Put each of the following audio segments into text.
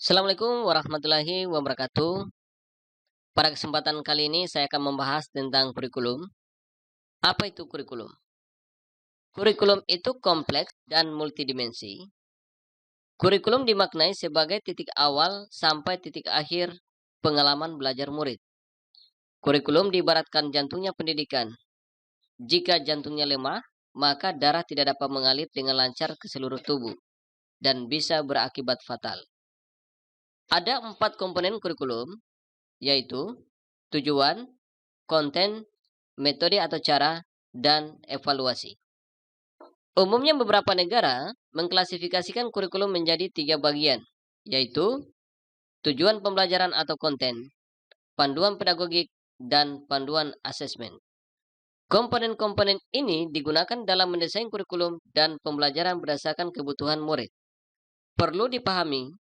Assalamualaikum warahmatullahi wabarakatuh. Pada kesempatan kali ini saya akan membahas tentang kurikulum. Apa itu kurikulum? Kurikulum itu kompleks dan multidimensi. Kurikulum dimaknai sebagai titik awal sampai titik akhir pengalaman belajar murid. Kurikulum diibaratkan jantungnya pendidikan. Jika jantungnya lemah, maka darah tidak dapat mengalir dengan lancar ke seluruh tubuh dan bisa berakibat fatal. Ada 4 komponen kurikulum, yaitu tujuan, konten, metode atau cara, dan evaluasi. Umumnya beberapa negara mengklasifikasikan kurikulum menjadi 3 bagian, yaitu tujuan pembelajaran atau konten, panduan pedagogik, dan panduan asesmen. Komponen-komponen ini digunakan dalam mendesain kurikulum dan pembelajaran berdasarkan kebutuhan murid. Perlu dipahami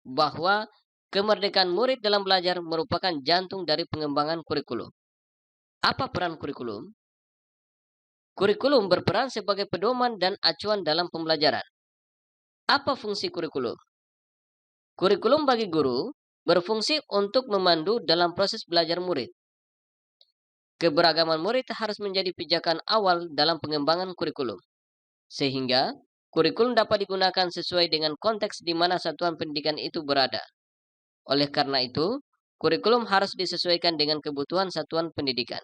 bahwa kemerdekaan murid dalam belajar merupakan jantung dari pengembangan kurikulum. Apa peran kurikulum? Kurikulum berperan sebagai pedoman dan acuan dalam pembelajaran. Apa fungsi kurikulum? Kurikulum bagi guru berfungsi untuk memandu dalam proses belajar murid. Keberagaman murid harus menjadi pijakan awal dalam pengembangan kurikulum, sehingga kurikulum dapat digunakan sesuai dengan konteks di mana satuan pendidikan itu berada. Oleh karena itu, kurikulum harus disesuaikan dengan kebutuhan satuan pendidikan.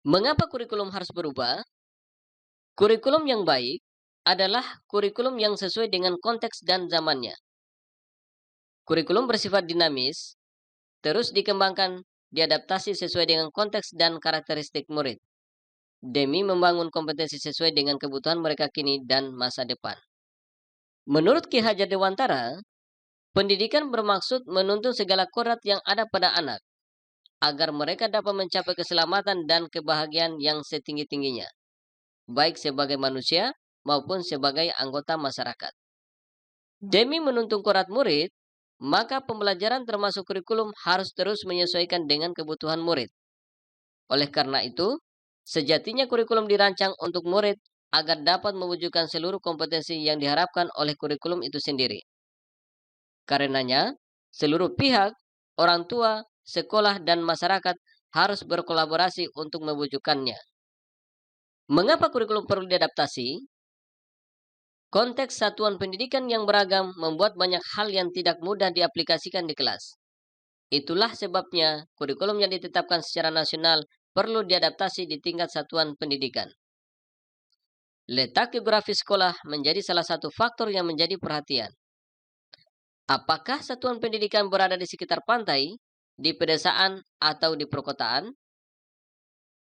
Mengapa kurikulum harus berubah? Kurikulum yang baik adalah kurikulum yang sesuai dengan konteks dan zamannya. Kurikulum bersifat dinamis, terus dikembangkan, diadaptasi sesuai dengan konteks dan karakteristik murid, demi membangun kompetensi sesuai dengan kebutuhan mereka kini dan masa depan. Menurut Ki Hajar Dewantara, pendidikan bermaksud menuntun segala kodrat yang ada pada anak, agar mereka dapat mencapai keselamatan dan kebahagiaan yang setinggi-tingginya, baik sebagai manusia maupun sebagai anggota masyarakat. Demi menuntun kodrat murid, maka pembelajaran termasuk kurikulum harus terus menyesuaikan dengan kebutuhan murid. Oleh karena itu, sejatinya kurikulum dirancang untuk murid agar dapat mewujudkan seluruh kompetensi yang diharapkan oleh kurikulum itu sendiri. Karenanya, seluruh pihak, orang tua, sekolah, dan masyarakat harus berkolaborasi untuk mewujudkannya. Mengapa kurikulum perlu diadaptasi? Konteks satuan pendidikan yang beragam membuat banyak hal yang tidak mudah diaplikasikan di kelas. Itulah sebabnya kurikulum yang ditetapkan secara nasional perlu diadaptasi di tingkat satuan pendidikan. Letak geografis sekolah menjadi salah satu faktor yang menjadi perhatian. Apakah satuan pendidikan berada di sekitar pantai, di pedesaan, atau di perkotaan?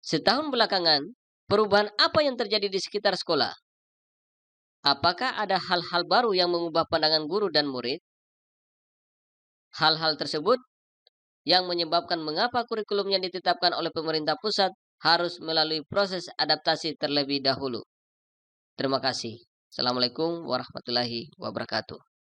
Setahun belakangan, perubahan apa yang terjadi di sekitar sekolah? Apakah ada hal-hal baru yang mengubah pandangan guru dan murid? Hal-hal tersebut yang menyebabkan mengapa kurikulum yang ditetapkan oleh pemerintah pusat harus melalui proses adaptasi terlebih dahulu. Terima kasih. Assalamualaikum warahmatullahi wabarakatuh.